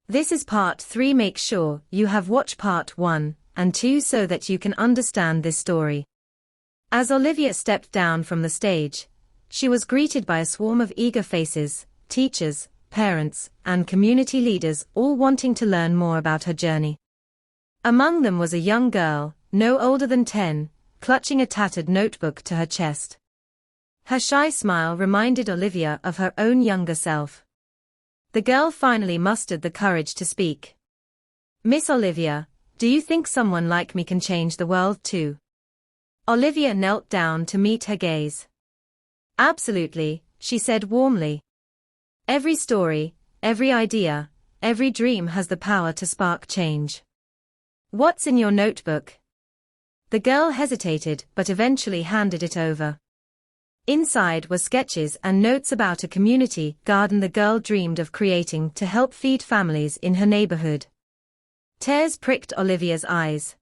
This is part 3. Make sure you have watched part 1 and 2 so that you can understand this story. As Olivia stepped down from the stage, she was greeted by a swarm of eager faces, teachers, parents, and community leaders all wanting to learn more about her journey. Among them was a young girl, no older than 10, clutching a tattered notebook to her chest. Her shy smile reminded Olivia of her own younger self. The girl finally mustered the courage to speak. "Miss Olivia, do you think someone like me can change the world too?" Olivia knelt down to meet her gaze. "Absolutely," she said warmly. "Every story, every idea, every dream has the power to spark change." "What's in your notebook?" The girl hesitated but eventually handed it over. Inside were sketches and notes about a community garden the girl dreamed of creating to help feed families in her neighborhood. Tears pricked Olivia's eyes.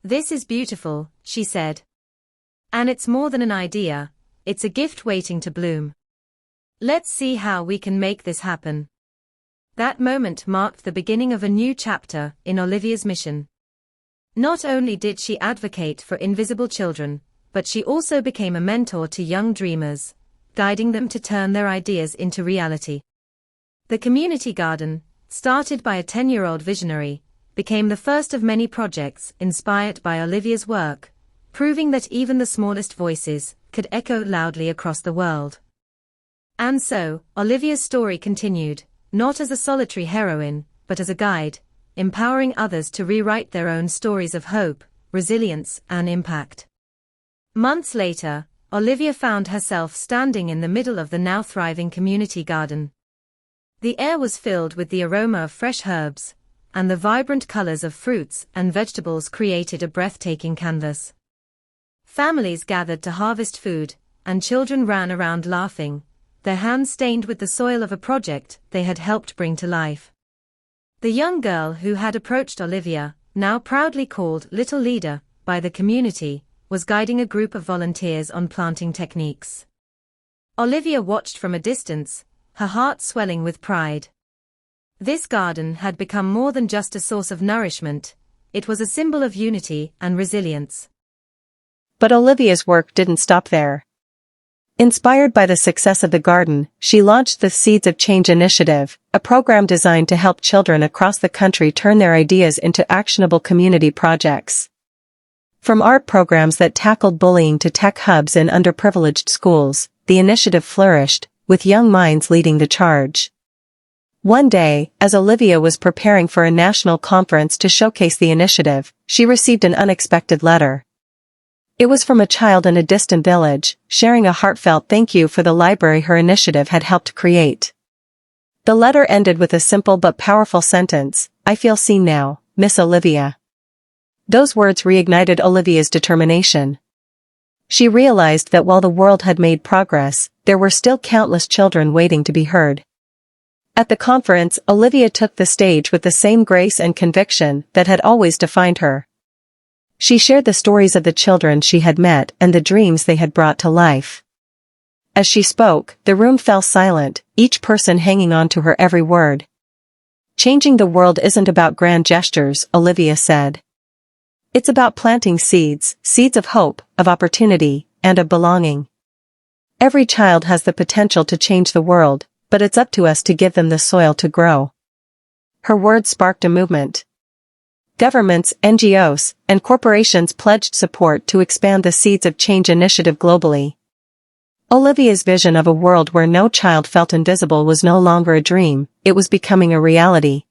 "This is beautiful," she said. "And it's more than an idea, it's a gift waiting to bloom. Let's see how we can make this happen." That moment marked the beginning of a new chapter in Olivia's mission. Not only did she advocate for invisible children, but she also became a mentor to young dreamers, guiding them to turn their ideas into reality. The community garden, started by a 10-year-old visionary, became the first of many projects inspired by Olivia's work, proving that even the smallest voices could echo loudly across the world. And so, Olivia's story continued, not as a solitary heroine, but as a guide, empowering others to rewrite their own stories of hope, resilience, and impact. Months later, Olivia found herself standing in the middle of the now thriving community garden. The air was filled with the aroma of fresh herbs, and the vibrant colors of fruits and vegetables created a breathtaking canvas. Families gathered to harvest food, and children ran around laughing, their hands stained with the soil of a project they had helped bring to life. The young girl who had approached Olivia, now proudly called Little Leader by the community, was guiding a group of volunteers on planting techniques. Olivia watched from a distance, her heart swelling with pride. This garden had become more than just a source of nourishment, it was a symbol of unity and resilience. But Olivia's work didn't stop there. Inspired by the success of the garden, she launched the Seeds of Change initiative, a program designed to help children across the country turn their ideas into actionable community projects. From art programs that tackled bullying to tech hubs in underprivileged schools, the initiative flourished, with young minds leading the charge. One day, as Olivia was preparing for a national conference to showcase the initiative, she received an unexpected letter. It was from a child in a distant village, sharing a heartfelt thank you for the library her initiative had helped create. The letter ended with a simple but powerful sentence, "I feel seen now, Miss Olivia." Those words reignited Olivia's determination. She realized that while the world had made progress, there were still countless children waiting to be heard. At the conference, Olivia took the stage with the same grace and conviction that had always defined her. She shared the stories of the children she had met and the dreams they had brought to life. As she spoke, the room fell silent, each person hanging on to her every word. "Changing the world isn't about grand gestures," Olivia said. "It's about planting seeds, seeds of hope, of opportunity, and of belonging. Every child has the potential to change the world, but it's up to us to give them the soil to grow." Her words sparked a movement. Governments, NGOs, and corporations pledged support to expand the Seeds of Change initiative globally. Olivia's vision of a world where no child felt invisible was no longer a dream, it was becoming a reality.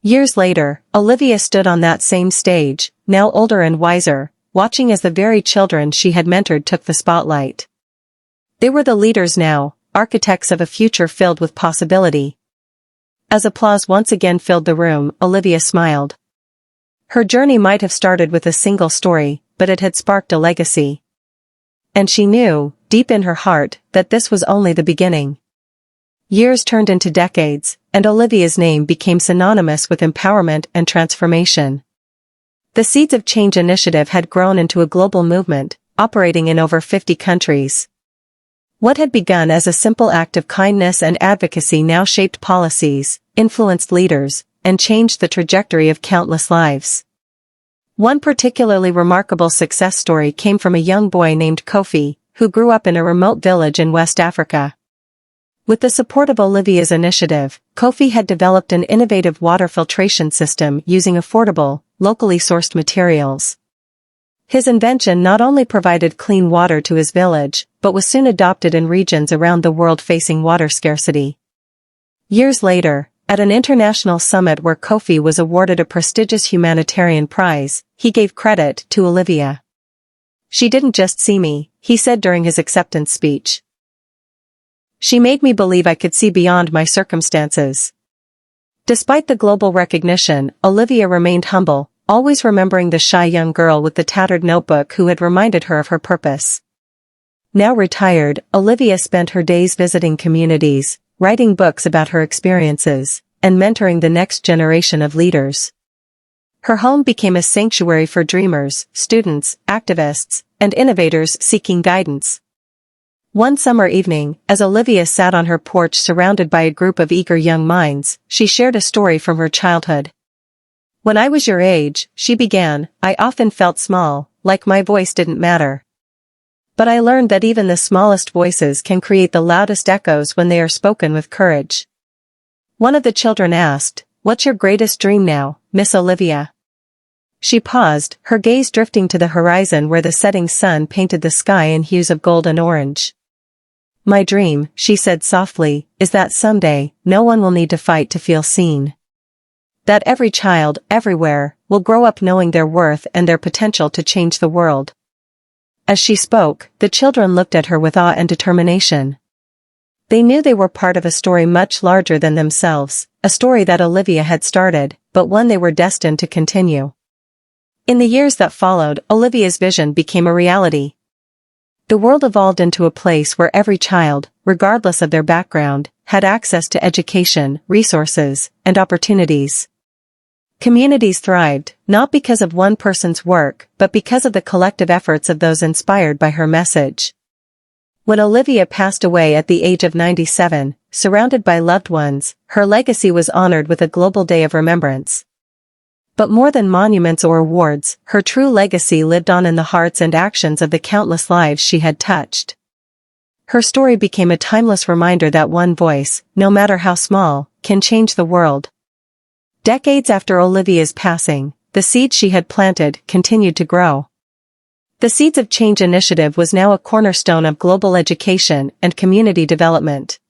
Years later, Olivia stood on that same stage, now older and wiser, watching as the very children she had mentored took the spotlight. They were the leaders now, architects of a future filled with possibility. As applause once again filled the room, Olivia smiled. Her journey might have started with a single story, but it had sparked a legacy. And she knew, deep in her heart, that this was only the beginning. Years turned into decades, and Olivia's name became synonymous with empowerment and transformation. The Seeds of Change initiative had grown into a global movement, operating in over 50 countries. What had begun as a simple act of kindness and advocacy now shaped policies, influenced leaders, and changed the trajectory of countless lives. One particularly remarkable success story came from a young boy named Kofi, who grew up in a remote village in West Africa. With the support of Olivia's initiative, Kofi had developed an innovative water filtration system using affordable, locally sourced materials. His invention not only provided clean water to his village, but was soon adopted in regions around the world facing water scarcity. Years later, at an international summit where Kofi was awarded a prestigious humanitarian prize, he gave credit to Olivia. "She didn't just see me," he said during his acceptance speech. "She made me believe I could see beyond my circumstances." Despite the global recognition, Olivia remained humble, always remembering the shy young girl with the tattered notebook who had reminded her of her purpose. Now retired, Olivia spent her days visiting communities, writing books about her experiences, and mentoring the next generation of leaders. Her home became a sanctuary for dreamers, students, activists, and innovators seeking guidance. One summer evening, as Olivia sat on her porch surrounded by a group of eager young minds, she shared a story from her childhood. "When I was your age," she began, "I often felt small, like my voice didn't matter. But I learned that even the smallest voices can create the loudest echoes when they are spoken with courage." One of the children asked, "What's your greatest dream now, Miss Olivia?" She paused, her gaze drifting to the horizon where the setting sun painted the sky in hues of gold and orange. "My dream," she said softly, "is that someday, no one will need to fight to feel seen. That every child, everywhere, will grow up knowing their worth and their potential to change the world." As she spoke, the children looked at her with awe and determination. They knew they were part of a story much larger than themselves, a story that Olivia had started, but one they were destined to continue. In the years that followed, Olivia's vision became a reality. The world evolved into a place where every child, regardless of their background, had access to education, resources, and opportunities. Communities thrived, not because of one person's work, but because of the collective efforts of those inspired by her message. When Olivia passed away at the age of 97, surrounded by loved ones, her legacy was honored with a global day of remembrance. But more than monuments or awards, her true legacy lived on in the hearts and actions of the countless lives she had touched. Her story became a timeless reminder that one voice, no matter how small, can change the world. Decades after Olivia's passing, the seed she had planted continued to grow. The Seeds of Change initiative was now a cornerstone of global education and community development.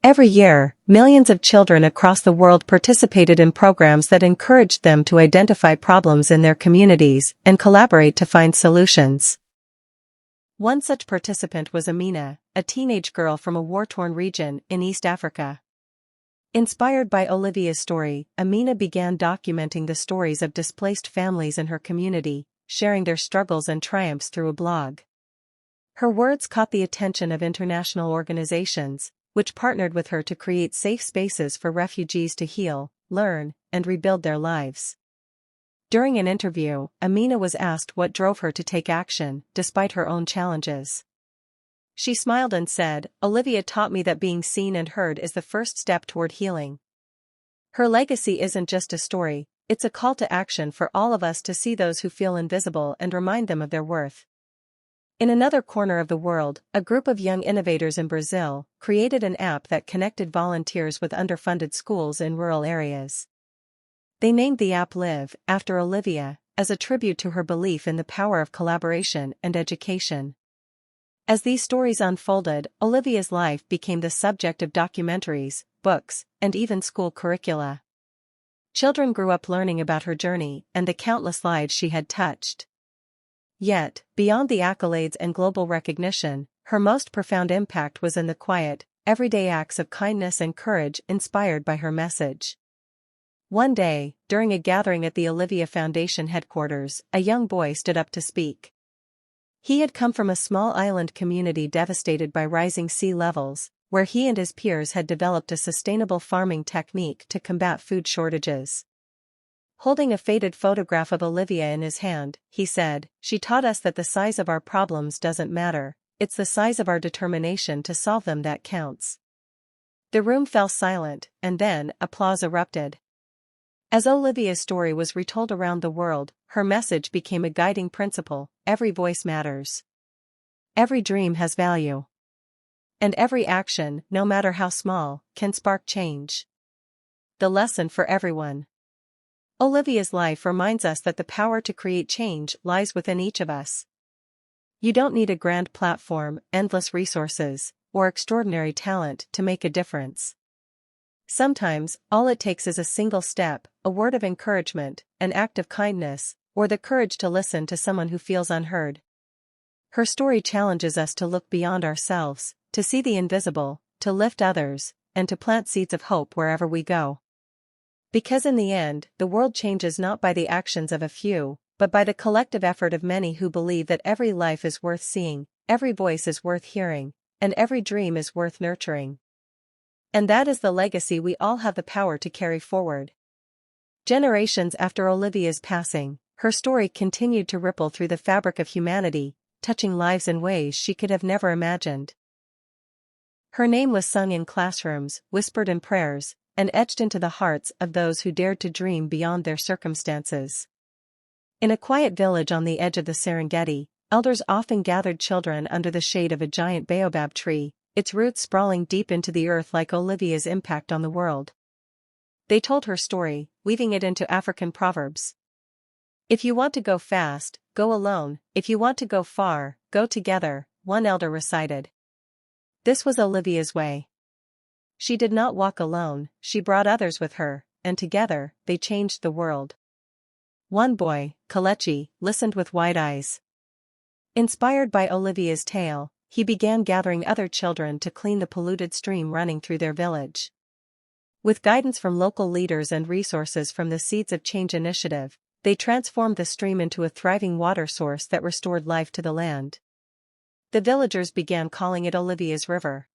Every year, millions of children across the world participated in programs that encouraged them to identify problems in their communities and collaborate to find solutions. One such participant was Amina, a teenage girl from a war-torn region in East Africa. Inspired by Olivia's story, Amina began documenting the stories of displaced families in her community, sharing their struggles and triumphs through a blog. Her words caught the attention of international organizations, which partnered with her to create safe spaces for refugees to heal, learn, and rebuild their lives. During an interview, Amina was asked what drove her to take action, despite her own challenges. She smiled and said, "Olivia taught me that being seen and heard is the first step toward healing." Her legacy isn't just a story, it's a call to action for all of us to see those who feel invisible and remind them of their worth. In another corner of the world, a group of young innovators in Brazil created an app that connected volunteers with underfunded schools in rural areas. They named the app Live, after Olivia, as a tribute to her belief in the power of collaboration and education. As these stories unfolded, Olivia's life became the subject of documentaries, books, and even school curricula. Children grew up learning about her journey and the countless lives she had touched. Yet, beyond the accolades and global recognition, her most profound impact was in the quiet, everyday acts of kindness and courage inspired by her message. One day, during a gathering at the Olivia Foundation headquarters, a young boy stood up to speak. He had come from a small island community devastated by rising sea levels, where he and his peers had developed a sustainable farming technique to combat food shortages. Holding a faded photograph of Olivia in his hand, he said, "She taught us that the size of our problems doesn't matter, it's the size of our determination to solve them that counts." The room fell silent, and then, applause erupted. As Olivia's story was retold around the world, her message became a guiding principle: every voice matters. Every dream has value. And every action, no matter how small, can spark change. The lesson for everyone. Olivia's life reminds us that the power to create change lies within each of us. You don't need a grand platform, endless resources, or extraordinary talent to make a difference. Sometimes, all it takes is a single step, a word of encouragement, an act of kindness, or the courage to listen to someone who feels unheard. Her story challenges us to look beyond ourselves, to see the invisible, to lift others, and to plant seeds of hope wherever we go. Because in the end, the world changes not by the actions of a few, but by the collective effort of many who believe that every life is worth seeing, every voice is worth hearing, and every dream is worth nurturing. And that is the legacy we all have the power to carry forward. Generations after Olivia's passing, her story continued to ripple through the fabric of humanity, touching lives in ways she could have never imagined. Her name was sung in classrooms, whispered in prayers, and etched into the hearts of those who dared to dream beyond their circumstances. In a quiet village on the edge of the Serengeti, elders often gathered children under the shade of a giant baobab tree, its roots sprawling deep into the earth like Olivia's impact on the world. They told her story, weaving it into African proverbs. If you want to go fast, go alone; if you want to go far, go together, one elder recited. This was Olivia's way. She did not walk alone, she brought others with her, and together, they changed the world. One boy, Kalechi, listened with wide eyes. Inspired by Olivia's tale, he began gathering other children to clean the polluted stream running through their village. With guidance from local leaders and resources from the Seeds of Change initiative, they transformed the stream into a thriving water source that restored life to the land. The villagers began calling it Olivia's River.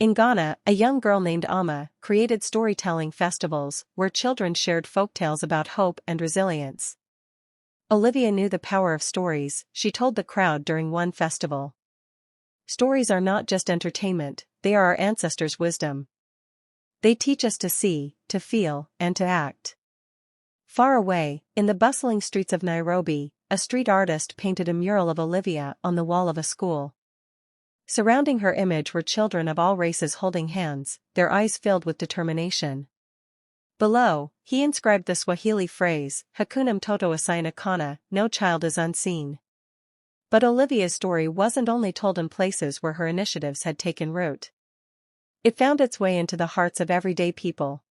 In Ghana, a young girl named Amma created storytelling festivals where children shared folktales about hope and resilience. Olivia knew the power of stories, she told the crowd during one festival. Stories are not just entertainment, they are our ancestors' wisdom. They teach us to see, to feel, and to act. Far away, in the bustling streets of Nairobi, a street artist painted a mural of Olivia on the wall of a school. Surrounding her image were children of all races holding hands, their eyes filled with determination. Below, he inscribed the Swahili phrase, Hakuna mtoto asiyeonekana, no child is unseen. But Olivia's story wasn't only told in places where her initiatives had taken root. It found its way into the hearts of everyday people.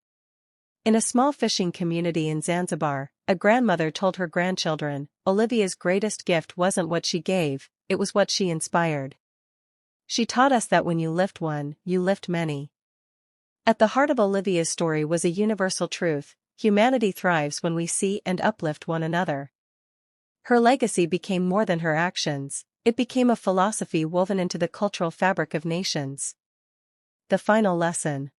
In a small fishing community in Zanzibar, a grandmother told her grandchildren, Olivia's greatest gift wasn't what she gave, it was what she inspired. She taught us that when you lift one, you lift many. At the heart of Olivia's story was a universal truth: humanity thrives when we see and uplift one another. Her legacy became more than her actions, it became a philosophy woven into the cultural fabric of nations. The final lesson.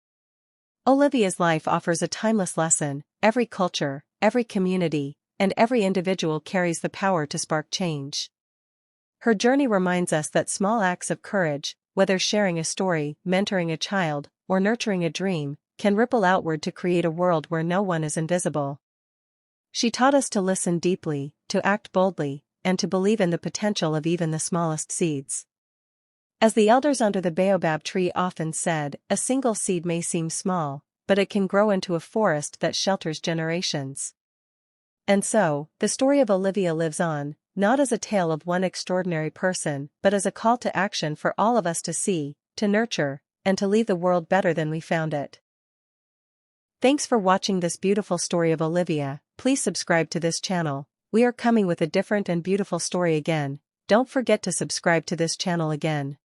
Olivia's life offers a timeless lesson: every culture, every community, and every individual carries the power to spark change. Her journey reminds us that small acts of courage, whether sharing a story, mentoring a child, or nurturing a dream, can ripple outward to create a world where no one is invisible. She taught us to listen deeply, to act boldly, and to believe in the potential of even the smallest seeds. As the elders under the baobab tree often said, a single seed may seem small, but it can grow into a forest that shelters generations. And so, the story of Olivia lives on, not as a tale of one extraordinary person, but as a call to action for all of us to see, to nurture, and to leave the world better than we found it. Thanks for watching this beautiful story of Olivia. Please subscribe to this channel. We are coming with a different and beautiful story again. Don't forget to subscribe to this channel again.